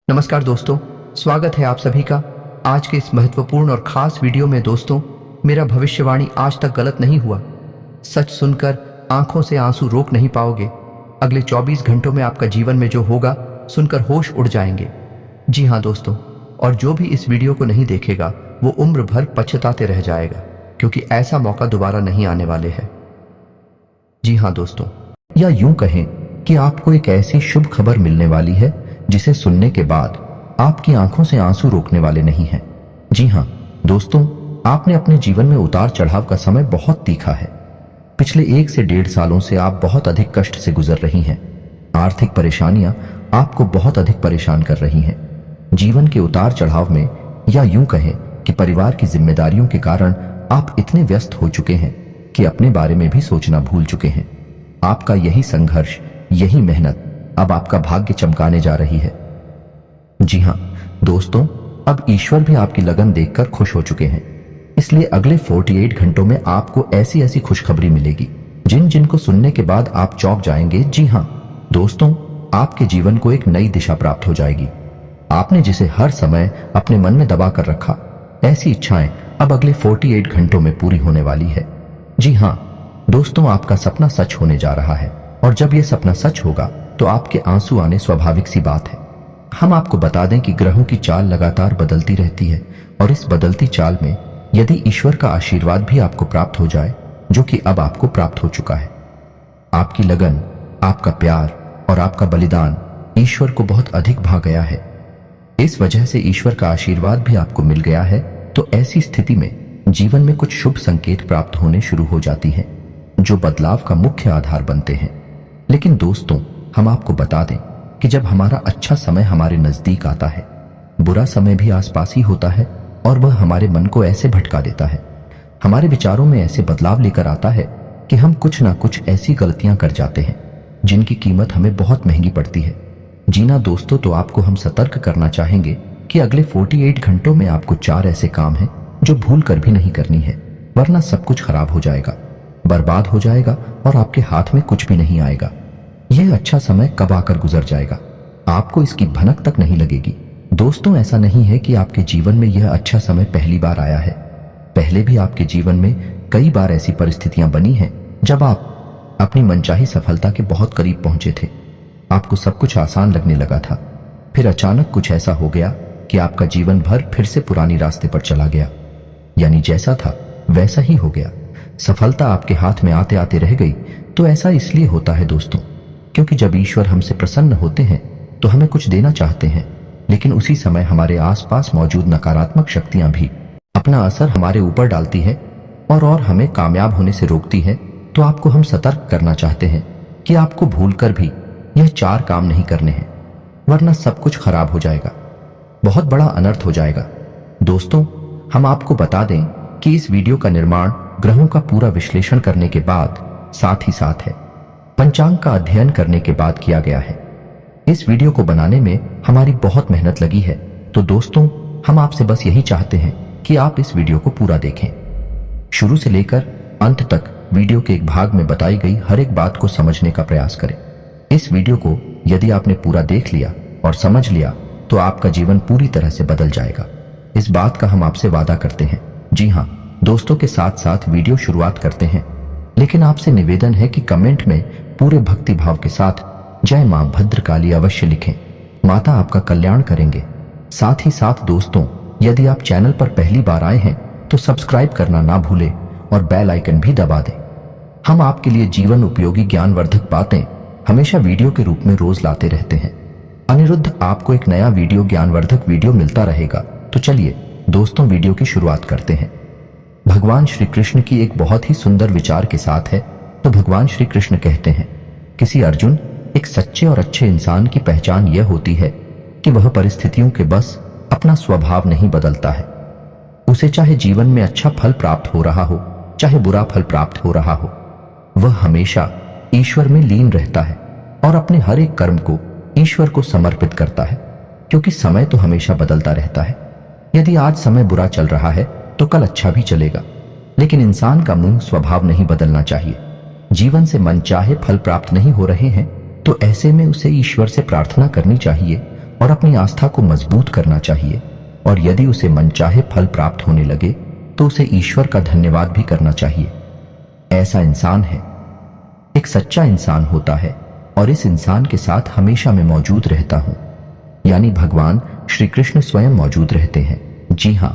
नमस्कार दोस्तों, स्वागत है आप सभी का आज के इस महत्वपूर्ण और खास वीडियो में। दोस्तों, मेरा भविष्यवाणी आज तक गलत नहीं हुआ। सच सुनकर आंखों से आंसू रोक नहीं पाओगे। अगले 24 घंटों में आपका जीवन में जो होगा सुनकर होश उड़ जाएंगे। जी हाँ दोस्तों, और जो भी इस वीडियो को नहीं देखेगा वो उम्र भर पछताते रह जाएगा, क्योंकि ऐसा मौका दोबारा नहीं आने वाले है। जी हाँ दोस्तों, या यूं कहें कि आपको एक ऐसी शुभ खबर मिलने वाली है जिसे सुनने के बाद आपकी आंखों से आंसू रोकने वाले नहीं हैं। जी हां दोस्तों, आपने अपने जीवन में उतार चढ़ाव का समय बहुत तीखा है। पिछले 1 से 1.5 सालों से आप बहुत अधिक कष्ट से गुजर रही हैं। आर्थिक परेशानियां आपको बहुत अधिक परेशान कर रही हैं। जीवन के उतार चढ़ाव में, या यूं कहें कि परिवार की जिम्मेदारियों के कारण आप इतने व्यस्त हो चुके हैं कि अपने बारे में भी सोचना भूल चुके हैं। आपका यही संघर्ष, यही मेहनत अब आपका भाग्य चमकाने जा रही है। जी हां दोस्तों, अब ईश्वर भी आपकी लगन देखकर खुश हो चुके हैं। इसलिए अगले 48 घंटों में आपको ऐसी ऐसी खुशखबरी मिलेगी जिन जिनको सुनने के बाद आप चौंक जाएंगे। जी हां दोस्तों, आपके जीवन को एक नई दिशा प्राप्त हो जाएगी। आपने जिसे हर समय अपने मन में दबा कर रखा, ऐसी इच्छाएं अब अगले 48 घंटों में पूरी होने वाली है। जी हां दोस्तों, आपका सपना सच होने जा रहा है, और जब यह सपना सच होगा तो आपके आंसू आने स्वाभाविक सी बात है। हम आपको बता दें कि ग्रहों की चाल लगातार बदलती रहती है, और इस बदलती चाल में यदि ईश्वर का आशीर्वाद भी आपको प्राप्त हो जाए, जो कि अब आपको प्राप्त हो चुका है, आपकी लगन, आपका प्यार और आपका बलिदान ईश्वर को बहुत अधिक भा गया है। इस वजह से ईश्वर का आशीर्वाद भी आपको मिल गया है। तो ऐसी स्थिति में जीवन में कुछ शुभ संकेत प्राप्त होने शुरू हो जाती हैं, जो बदलाव का मुख्य आधार बनते हैं। लेकिन दोस्तों, हम आपको बता दें कि जब हमारा अच्छा समय हमारे नजदीक आता है, बुरा समय भी आसपास ही होता है, और वह हमारे मन को ऐसे भटका देता है, हमारे विचारों में ऐसे बदलाव लेकर आता है कि हम कुछ ना कुछ ऐसी गलतियां कर जाते हैं जिनकी कीमत हमें बहुत महंगी पड़ती है। जीना दोस्तों, तो आपको हम सतर्क करना चाहेंगे कि अगले 48 घंटों में आपको 4 ऐसे काम हैं जो भूल कर भी नहीं करनी है, वरना सब कुछ खराब हो जाएगा, बर्बाद हो जाएगा और आपके हाथ में कुछ भी नहीं आएगा। यह अच्छा समय कब आकर गुजर जाएगा, आपको इसकी भनक तक नहीं लगेगी। दोस्तों, ऐसा नहीं है कि आपके जीवन में यह अच्छा समय पहली बार आया है। पहले भी आपके जीवन में कई बार ऐसी परिस्थितियां बनी हैं जब आप अपनी मनचाही सफलता के बहुत करीब पहुंचे थे। आपको सब कुछ आसान लगने लगा था, फिर अचानक कुछ ऐसा हो गया कि आपका जीवन भर फिर से पुरानी रास्ते पर चला गया। यानी जैसा था वैसा ही हो गया। सफलता आपके हाथ में आते आते रह गई। तो ऐसा इसलिए होता है दोस्तों, क्योंकि जब ईश्वर हमसे प्रसन्न होते हैं तो हमें कुछ देना चाहते हैं, लेकिन उसी समय हमारे आसपास मौजूद नकारात्मक शक्तियां भी अपना असर हमारे ऊपर डालती है और हमें कामयाब होने से रोकती है। तो आपको हम सतर्क करना चाहते हैं कि आपको भूलकर भी यह 4 काम नहीं करने हैं, वरना सब कुछ खराब हो जाएगा, बहुत बड़ा अनर्थ हो जाएगा। दोस्तों, हम आपको बता दें कि इस वीडियो का निर्माण ग्रहों का पूरा विश्लेषण करने के बाद, साथ ही साथ है पंचांग का अध्ययन करने के बाद किया गया है। इस वीडियो को बनाने में हमारी बहुत मेहनत लगी है। तो दोस्तों, हम आपसे बस यही चाहते हैं कि आप इस वीडियो को पूरा देखें, शुरू से लेकर अंत तक वीडियो के एक भाग में बताई गई हर एक बात को समझने का प्रयास करें। इस वीडियो को यदि आपने पूरा देख लिया और समझ लिया तो आपका जीवन पूरी तरह से बदल जाएगा। इस बात का हम आपसे वादा करते हैं। जी हाँ दोस्तों, के साथ साथ वीडियो शुरुआत करते हैं, लेकिन आपसे निवेदन है कि कमेंट में पूरे भक्ति भाव के साथ जय मां भद्रकाली अवश्य लिखें। माता आपका कल्याण करेंगे। साथ ही साथ दोस्तों, यदि आप चैनल पर पहली बार आए हैं तो सब्सक्राइब करना ना भूलें और बेल आइकन भी दबा दें। हम आपके लिए जीवन उपयोगी ज्ञानवर्धक बातें हमेशा वीडियो के रूप में रोज लाते रहते हैं। अनिरुद्ध आपको एक नया वीडियो ज्ञानवर्धक वीडियो मिलता रहेगा। तो चलिए दोस्तों, वीडियो की शुरुआत करते हैं। भगवान श्री कृष्ण की एक बहुत ही सुंदर विचार के साथ है। तो भगवान श्री कृष्ण कहते हैं, किसी अर्जुन, एक सच्चे और अच्छे इंसान की पहचान यह होती है कि वह परिस्थितियों के बस अपना स्वभाव नहीं बदलता है। उसे चाहे जीवन में अच्छा फल प्राप्त हो रहा हो, चाहे बुरा फल प्राप्त हो रहा हो, वह हमेशा ईश्वर में लीन रहता है और अपने हर एक कर्म को ईश्वर को समर्पित करता है, क्योंकि समय तो हमेशा बदलता रहता है। यदि आज समय बुरा चल रहा है तो कल अच्छा भी चलेगा, लेकिन इंसान का मूल स्वभाव नहीं बदलना चाहिए। जीवन से मनचाहे फल प्राप्त नहीं हो रहे हैं तो ऐसे में उसे ईश्वर से प्रार्थना करनी चाहिए और अपनी आस्था को मजबूत करना चाहिए, और यदि उसे मनचाहे फल प्राप्त होने लगे तो उसे ईश्वर का धन्यवाद भी करना चाहिए। ऐसा इंसान है, एक सच्चा इंसान होता है और इस इंसान के साथ हमेशा मैं मौजूद रहता हूं, यानी भगवान श्री कृष्ण स्वयं मौजूद रहते हैं। जी हां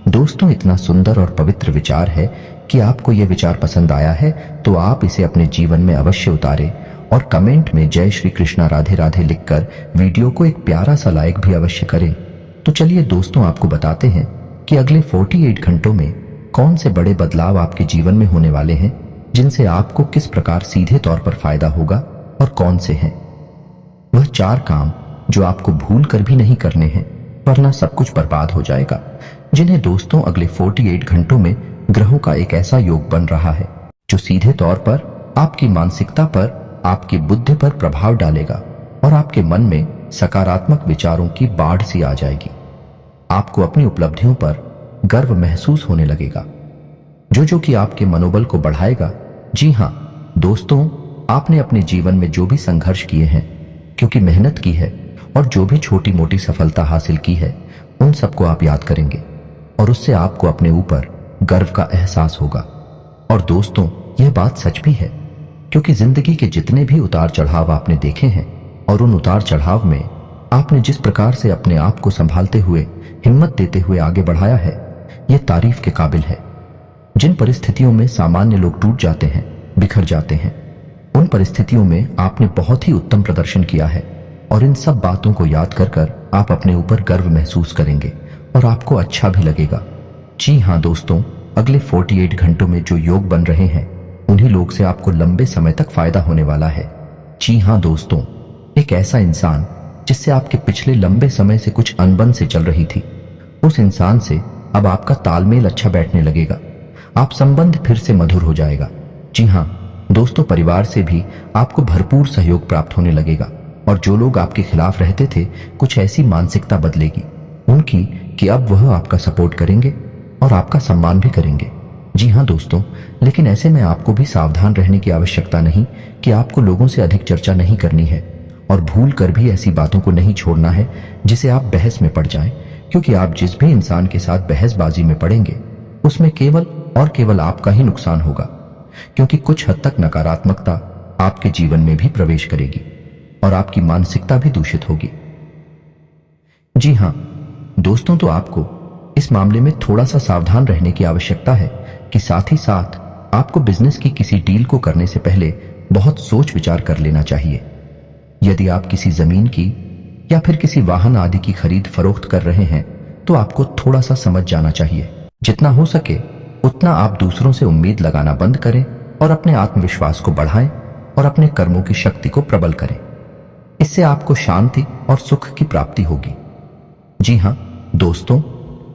दोस्तों, इतना सुंदर और पवित्र विचार है कि आपको यह विचार पसंद आया है तो आप इसे अपने जीवन में अवश्य उतारें और कमेंट में जय श्री कृष्णा राधे राधे लिखकर वीडियो को एक प्यारा सा लाइक भी अवश्य करें। तो चलिए दोस्तों, आपको बताते हैं कि अगले 48 घंटों में कौन से बड़े बदलाव आपके जीवन में होने वाले हैं, जिनसे आपको किस प्रकार सीधे तौर पर फायदा होगा और कौन से हैं। वह 4 काम जो आपको भूल कर भी नहीं करने हैं, वरना सब कुछ बर्बाद हो जाएगा, जिन्हें दोस्तों अगले 48 घंटों में ग्रहों का एक ऐसा योग बन रहा है जो सीधे तौर पर आपकी मानसिकता पर, आपकी बुद्धि पर प्रभाव डालेगा और आपके मन में सकारात्मक विचारों की बाढ़ सी आ जाएगी। आपको अपनी उपलब्धियों पर गर्व महसूस होने लगेगा, जो कि आपके मनोबल को बढ़ाएगा। जी हां दोस्तों, आपने अपने जीवन में जो भी संघर्ष किए हैं, क्योंकि मेहनत की है और जो भी छोटी मोटी सफलता हासिल की है, उन सबको आप याद करेंगे और उससे आपको अपने ऊपर गर्व का एहसास होगा। और दोस्तों, यह बात सच भी है, क्योंकि जिंदगी के जितने भी उतार चढ़ाव आपने देखे हैं और उन उतार चढ़ाव में आपने जिस प्रकार से अपने आप को संभालते हुए, हिम्मत देते हुए आगे बढ़ाया है, यह तारीफ के काबिल है। जिन परिस्थितियों में सामान्य लोग टूट जाते हैं, बिखर जाते हैं, उन परिस्थितियों में आपने बहुत ही उत्तम प्रदर्शन किया है और इन सब बातों को याद कर कर आप अपने ऊपर गर्व महसूस करेंगे और आपको अच्छा भी लगेगा। जी हां दोस्तों, अगले 48 घंटों में जो योग बन रहे हैं, उन्हीं लोग से आपको लंबे समय तक फायदा होने वाला है। जी हां दोस्तों, एक ऐसा इंसान जिससे आपके पिछले लंबे समय से कुछ अनबन से चल रही थी, उस इंसान से अब आपका तालमेल अच्छा बैठने लगेगा, आप संबंध फिर से मधुर हो जाएगा। जी हां दोस्तों, परिवार से भी आपको भरपूर सहयोग प्राप्त होने लगेगा और जो लोग आपके खिलाफ रहते थे, कुछ ऐसी मानसिकता बदलेगी उनकी कि अब वह आपका सपोर्ट करेंगे और आपका सम्मान भी करेंगे। जी हां दोस्तों, लेकिन ऐसे में आपको भी सावधान रहने की आवश्यकता नहीं कि आपको लोगों से अधिक चर्चा नहीं करनी है और भूल कर भी ऐसी बातों को नहीं छोड़ना है जिसे आप बहस में पड़ जाएं, क्योंकि आप जिस भी इंसान के साथ बहसबाजी में पड़ेंगे, उसमें केवल और केवल आपका ही नुकसान होगा, क्योंकि कुछ हद तक नकारात्मकता आपके जीवन में भी प्रवेश करेगी और आपकी मानसिकता भी दूषित होगी। जी हां दोस्तों, तो आपको इस मामले में थोड़ा सा सावधान रहने की आवश्यकता है कि साथ ही साथ आपको बिजनेस की किसी डील को करने से पहले बहुत सोच विचार कर लेना चाहिए। यदि आप किसी जमीन की या फिर किसी वाहन आदि की खरीद फरोख्त कर रहे हैं, तो आपको थोड़ा सा समझ जाना चाहिए। जितना हो सके उतना आप दूसरों से उम्मीद लगाना बंद करें और अपने आत्मविश्वास को बढ़ाएं और अपने कर्मों की शक्ति को प्रबल करें। इससे आपको शांति और सुख की प्राप्ति होगी। जी हां दोस्तों,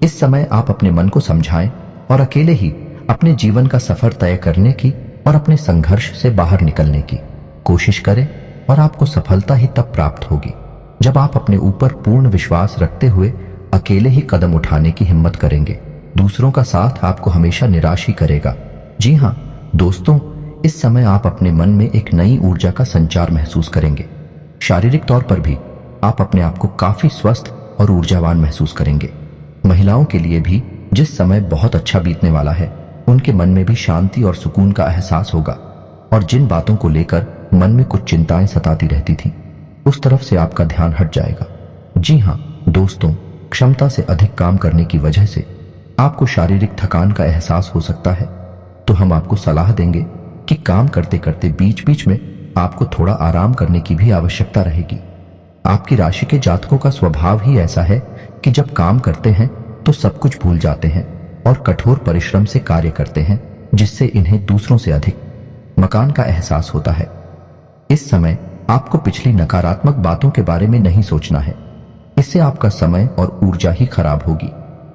इस समय आप अपने मन को समझाएं और अकेले ही अपने जीवन का सफर तय करने की और अपने संघर्ष से बाहर निकलने की कोशिश करें और आपको सफलता ही तब प्राप्त होगी जब आप अपने ऊपर पूर्ण विश्वास रखते हुए अकेले ही कदम उठाने की हिम्मत करेंगे। दूसरों का साथ आपको हमेशा निराश ही करेगा। जी हां दोस्तों, इस समय आप अपने मन में एक नई ऊर्जा का संचार महसूस करेंगे। शारीरिक तौर पर भी आप अपने आप को काफी स्वस्थ और ऊर्जावान महसूस करेंगे। महिलाओं के लिए भी जिस समय बहुत अच्छा बीतने वाला है, उनके मन में भी शांति और सुकून का एहसास होगा और जिन बातों को लेकर मन में कुछ चिंताएं सताती रहती थी, उस तरफ से आपका ध्यान हट जाएगा। जी हां दोस्तों, क्षमता से अधिक काम करने की वजह से आपको शारीरिक थकान का एहसास हो सकता है, तो हम आपको सलाह देंगे कि काम करते करते बीच बीच में आपको थोड़ा आराम करने की भी आवश्यकता रहेगी। आपकी राशि के जातकों का स्वभाव ही ऐसा है कि जब काम करते हैं तो सब कुछ भूल जाते हैं और कठोर परिश्रम से कार्य करते हैं, जिससे इन्हें दूसरों से अधिक मकान का एहसास होता है। इस समय आपको पिछली नकारात्मक बातों के बारे में नहीं सोचना है, इससे आपका समय और ऊर्जा ही खराब होगी।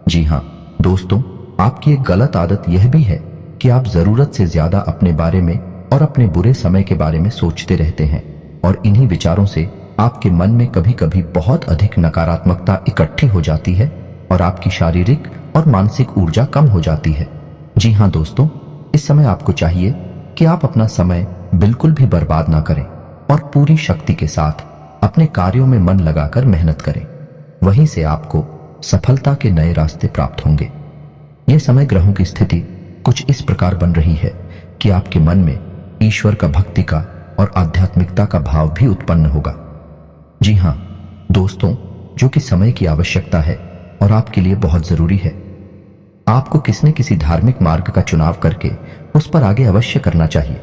जी हां दोस्तों, आपकी एक गलत आदत यह भी है कि आप जरूरत से ज्यादा अपने बारे में और अपने बुरे समय के बारे में सोचते रहते हैं और इन्हीं विचारों से आपके मन में कभी कभी बहुत अधिक नकारात्मकता इकट्ठी हो जाती है और आपकी शारीरिक और मानसिक ऊर्जा कम हो जाती है। जी हां दोस्तों, इस समय आपको चाहिए कि आप अपना समय बिल्कुल भी बर्बाद ना करें और पूरी शक्ति के साथ अपने कार्यों में मन लगाकर मेहनत करें। वहीं से आपको सफलता के नए रास्ते प्राप्त होंगे। यह समय ग्रहों की स्थिति कुछ इस प्रकार बन रही है कि आपके मन में ईश्वर का भक्ति का और आध्यात्मिकता का भाव भी उत्पन्न होगा। जी हां दोस्तों, जो कि समय की आवश्यकता है और आपके लिए बहुत जरूरी है। आपको किसी न किसी धार्मिक मार्ग का चुनाव करके उस पर आगे अवश्य करना चाहिए।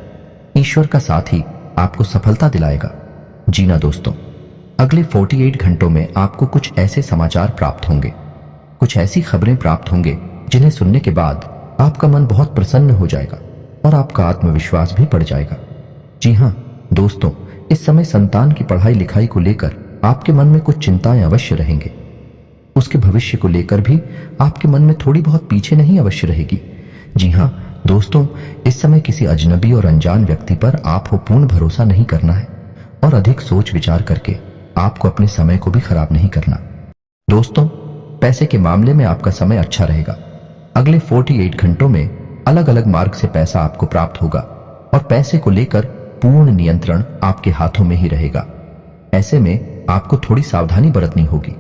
ईश्वर का साथ ही आपको सफलता दिलाएगा। जी ना दोस्तों, अगले 48 घंटों में आपको कुछ ऐसे समाचार प्राप्त होंगे, कुछ ऐसी खबरें प्राप्त होंगे जिन्हें सुनने के बाद आपका मन बहुत प्रसन्न हो जाएगा और आपका आत्मविश्वास भी बढ़ जाएगा। जी हां दोस्तों, इस समय संतान की पढ़ाई लिखाई को लेकर आपके मन में कुछ चिंताएं अवश्य रहेंगे। उसके भविष्य को लेकर भी आपके मन में थोड़ी बहुत पीछे नहीं अवश्य रहेगी। जी हां दोस्तों, इस समय किसी अजनबी और अनजान व्यक्ति पर आपको पूर्ण भरोसा नहीं करना है और अधिक सोच विचार करके आपको अपने समय को भी खराब नहीं करना। दोस्तों, पैसे के मामले में आपका समय अच्छा रहेगा। अगले 48 घंटों में अलग अलग मार्ग से पैसा आपको प्राप्त होगा और पैसे को लेकर पूर्ण नियंत्रण आपके हाथों में ही रहेगा। ऐसे में आपको थोड़ी सावधानी बरतनी होगी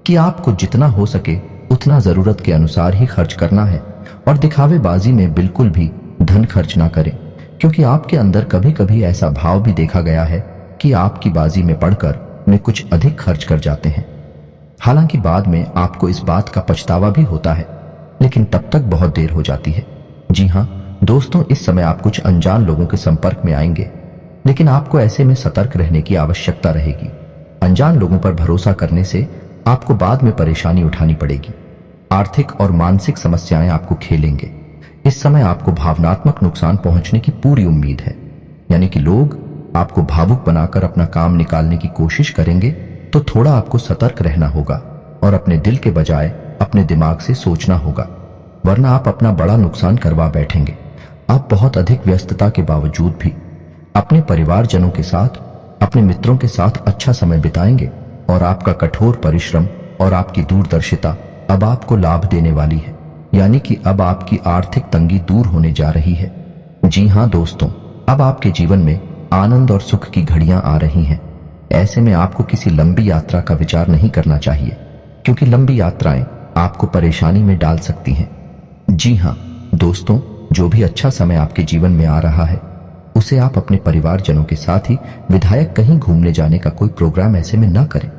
कि आपको जितना हो सके उतना जरूरत के अनुसार ही खर्च करना है और दिखावेबाजी में बिल्कुल भी धन खर्च ना करें, क्योंकि आपके अंदर कभी कभी ऐसा भाव भी देखा गया है कि आपकी बाजी में पड़कर में कुछ अधिक खर्च कर जाते हैं। हालांकि बाद में आपको इस बात का पछतावा भी होता है, लेकिन तब तक बहुत देर हो जाती है। जी हां दोस्तों, इस समय आप कुछ अनजान लोगों के संपर्क में आएंगे, लेकिन आपको ऐसे में सतर्क रहने की आवश्यकता रहेगी। अनजान लोगों पर भरोसा करने से आपको बाद में परेशानी उठानी पड़ेगी। आर्थिक और मानसिक समस्याएं आपको खेलेंगे। इस समय आपको भावनात्मक नुकसान पहुंचने की पूरी उम्मीद है, यानी कि लोग आपको भावुक बनाकर अपना काम निकालने की कोशिश करेंगे, तो थोड़ा आपको सतर्क रहना होगा और अपने दिल के बजाय अपने दिमाग से सोचना होगा, वरना आप अपना बड़ा नुकसान करवा बैठेंगे। आप बहुत अधिक व्यस्तता के बावजूद भी अपने परिवारजनों के साथ, अपने मित्रों के साथ अच्छा समय बिताएंगे और आपका कठोर परिश्रम और आपकी दूरदर्शिता अब आपको लाभ देने वाली है, यानी कि अब आपकी आर्थिक तंगी दूर होने जा रही है। जी हां दोस्तों, अब आपके जीवन में आनंद और सुख की घड़ियां आ रही हैं। ऐसे में आपको किसी लंबी यात्रा का विचार नहीं करना चाहिए, क्योंकि लंबी यात्राएं आपको परेशानी में डाल सकती हैं। जी हां दोस्तों, जो भी अच्छा समय आपके जीवन में आ रहा है उसे आप अपने परिवारजनों के साथ ही विधायक कहीं घूमने जाने का कोई प्रोग्राम ऐसे में ना करें।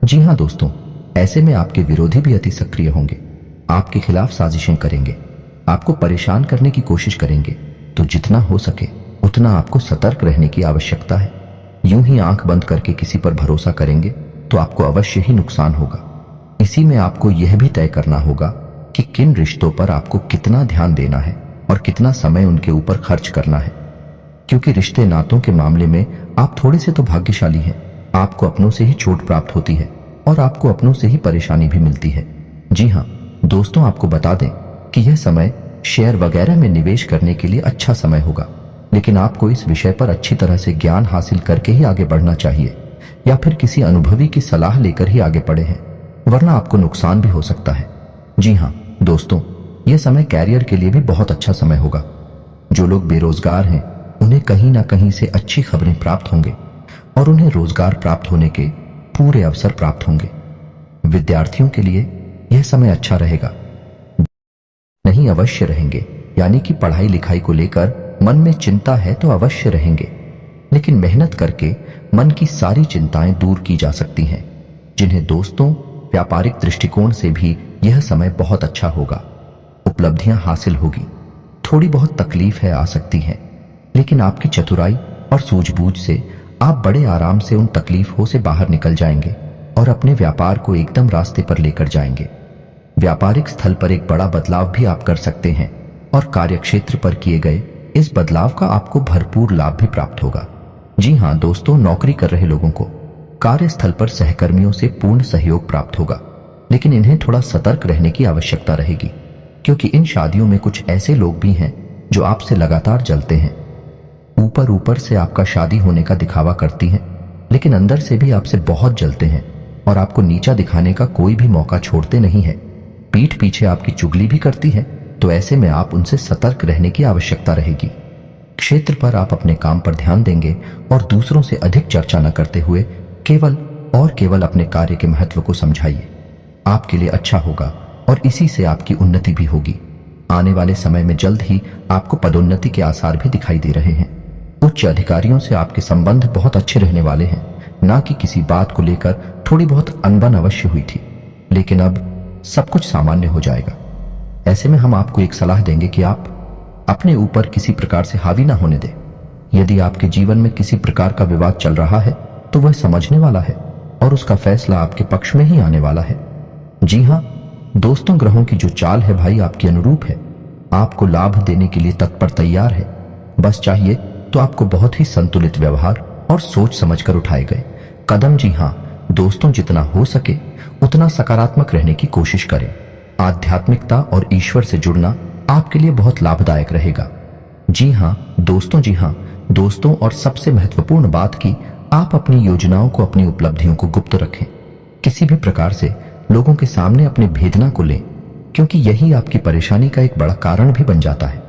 जी हां दोस्तों, ऐसे में आपके विरोधी भी अति सक्रिय होंगे, आपके खिलाफ साजिशें करेंगे, आपको परेशान करने की कोशिश करेंगे। तो जितना हो सके उतना आपको सतर्क रहने की आवश्यकता है। यूं ही आंख बंद करके किसी पर भरोसा करेंगे तो आपको अवश्य ही नुकसान होगा। इसी में आपको यह भी तय करना होगा कि किन रिश्तों पर आपको कितना ध्यान देना है और कितना समय उनके ऊपर खर्च करना है, क्योंकि रिश्ते नातों के मामले में आप थोड़े से तो भाग्यशाली हैं। आपको अपनों से ही चोट प्राप्त होती है और आपको अपनों से ही परेशानी भी मिलती है। जी हां दोस्तों, आपको बता दें कि यह समय शेयर वगैरह में निवेश करने के लिए अच्छा समय होगा, लेकिन आपको इस विषय पर अच्छी तरह से ज्ञान हासिल करके ही आगे बढ़ना चाहिए, या फिर किसी अनुभवी की सलाह लेकर ही आगे बढ़े हैं, वरना आपको नुकसान भी हो सकता है। जी हां दोस्तों, यह समय कैरियर के लिए भी बहुत अच्छा समय होगा। जो लोग बेरोजगार हैं उन्हें कहीं ना कहीं से अच्छी खबरें प्राप्त होंगे और उन्हें रोजगार प्राप्त होने के पूरे अवसर प्राप्त होंगे। विद्यार्थियों के लिए यह समय अच्छा रहेगा। नहीं अवश्य रहेंगे, यानी कि पढ़ाई लिखाई को लेकर मन में चिंता है तो अवश्य रहेंगे, लेकिन मेहनत करके मन की सारी चिंताएं दूर की जा सकती हैं। जिन्हें दोस्तों व्यापारिक दृष्टिकोण से भी यह समय बहुत अच्छा होगा। उपलब्धियां हासिल होगी, थोड़ी बहुत तकलीफें आ सकती हैं, लेकिन आपकी चतुराई और सूझबूझ से आप बड़े आराम से उन तकलीफों से बाहर निकल जाएंगे और अपने व्यापार को एकदम रास्ते पर लेकर जाएंगे। व्यापारिक स्थल पर एक बड़ा बदलाव भी आप कर सकते हैं और कार्यक्षेत्र पर किए गए इस बदलाव का आपको भरपूर लाभ भी प्राप्त होगा। जी हां दोस्तों, नौकरी कर रहे लोगों को कार्यस्थल पर सहकर्मियों से पूर्ण सहयोग प्राप्त होगा, लेकिन इन्हें थोड़ा सतर्क रहने की आवश्यकता रहेगी, क्योंकि इन शादियों में कुछ ऐसे लोग भी हैं जो आपसे लगातार जलते हैं। ऊपर ऊपर से आपका शादी होने का दिखावा करती हैं, लेकिन अंदर से भी आपसे बहुत जलते हैं और आपको नीचा दिखाने का कोई भी मौका छोड़ते नहीं है। पीठ पीछे आपकी चुगली भी करती है, तो ऐसे में आप उनसे सतर्क रहने की आवश्यकता रहेगी। क्षेत्र पर आप अपने काम पर ध्यान देंगे और दूसरों से अधिक चर्चा न करते हुए केवल और केवल अपने कार्य के महत्व को समझाइए। आपके लिए अच्छा होगा और इसी से आपकी उन्नति भी होगी। आने वाले समय में जल्द ही आपको पदोन्नति के आसार भी दिखाई दे रहे हैं। उच्च अधिकारियों से आपके संबंध बहुत अच्छे रहने वाले हैं। ना कि किसी बात को लेकर थोड़ी बहुत अनबन अवश्य हुई थी, लेकिन अब सब कुछ सामान्य हो जाएगा। ऐसे में हम आपको एक सलाह देंगे कि आप अपने ऊपर किसी प्रकार से हावी ना होने दें। यदि आपके जीवन में किसी प्रकार का विवाद चल रहा है तो वह समझने वाला है और उसका फैसला आपके पक्ष में ही आने वाला है। जी हाँ दोस्तों, ग्रहों की जो चाल है भाई आपके अनुरूप है। आपको लाभ देने के लिए तत्पर तैयार है। बस चाहिए तो आपको बहुत ही संतुलित व्यवहार और सोच समझकर उठाए गए कदम। जी हाँ दोस्तों, जितना हो सके उतना सकारात्मक रहने की कोशिश करें। आध्यात्मिकता और ईश्वर से जुड़ना आपके लिए बहुत लाभदायक रहेगा। जी हाँ दोस्तों, और सबसे महत्वपूर्ण बात कि आप अपनी योजनाओं को, अपनी उपलब्धियों को गुप्त रखें। किसी भी प्रकार से लोगों के सामने अपने भेद ना को लें, क्योंकि यही आपकी परेशानी का एक बड़ा कारण भी बन जाता है।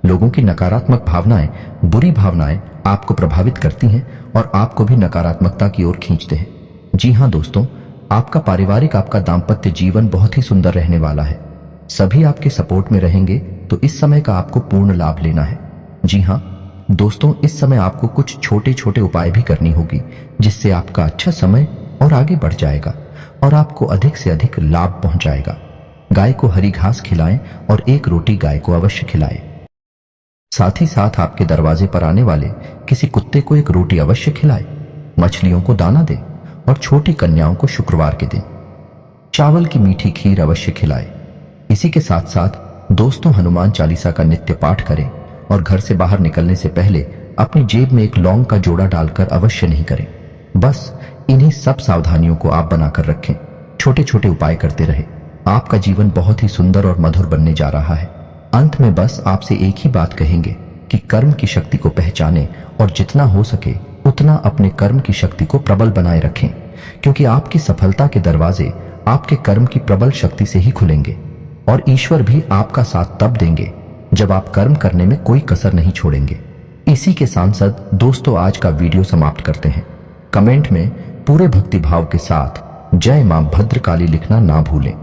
लोगों की नकारात्मक भावनाएं, बुरी भावनाएं आपको प्रभावित करती हैं और आपको भी नकारात्मकता की ओर खींचते हैं। जी हाँ दोस्तों, आपका पारिवारिक, आपका दाम्पत्य जीवन बहुत ही सुंदर रहने वाला है। सभी आपके सपोर्ट में रहेंगे तो इस समय का आपको पूर्ण लाभ लेना है। जी हाँ दोस्तों, इस समय आपको कुछ छोटे छोटे उपाय भी करनी होगी, जिससे आपका अच्छा समय और आगे बढ़ जाएगा और आपको अधिक से अधिक लाभ पहुंचाएगा। गाय को हरी घास खिलाएं और एक रोटी गाय को अवश्य खिलाएं। साथ ही साथ आपके दरवाजे पर आने वाले किसी कुत्ते को एक रोटी अवश्य खिलाएं। मछलियों को दाना दें और छोटी कन्याओं को शुक्रवार के दिन चावल की मीठी खीर अवश्य खिलाएं। इसी के साथ साथ दोस्तों, हनुमान चालीसा का नित्य पाठ करें और घर से बाहर निकलने से पहले अपनी जेब में एक लौंग का जोड़ा डालकर अवश्य नहीं करें। बस इन्हीं सब सावधानियों को आप बनाकर रखें। छोटे छोटे उपाय करते रहे। आपका जीवन बहुत ही सुंदर और मधुर बनने जा रहा है। अंत में बस आपसे एक ही बात कहेंगे कि कर्म की शक्ति को पहचानें और जितना हो सके उतना अपने कर्म की शक्ति को प्रबल बनाए रखें, क्योंकि आपकी सफलता के दरवाजे आपके कर्म की प्रबल शक्ति से ही खुलेंगे और ईश्वर भी आपका साथ तब देंगे जब आप कर्म करने में कोई कसर नहीं छोड़ेंगे। इसी के सांसद दोस्तों, आज का वीडियो समाप्त करते हैं। कमेंट में पूरे भक्तिभाव के साथ जय मां भद्रकाली लिखना ना भूलें।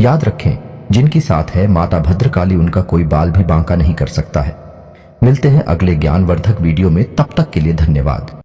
याद रखें, जिनकी साथ है माता भद्रकाली, उनका कोई बाल भी बांका नहीं कर सकता है। मिलते हैं अगले ज्ञानवर्धक वीडियो में, तब तक के लिए धन्यवाद।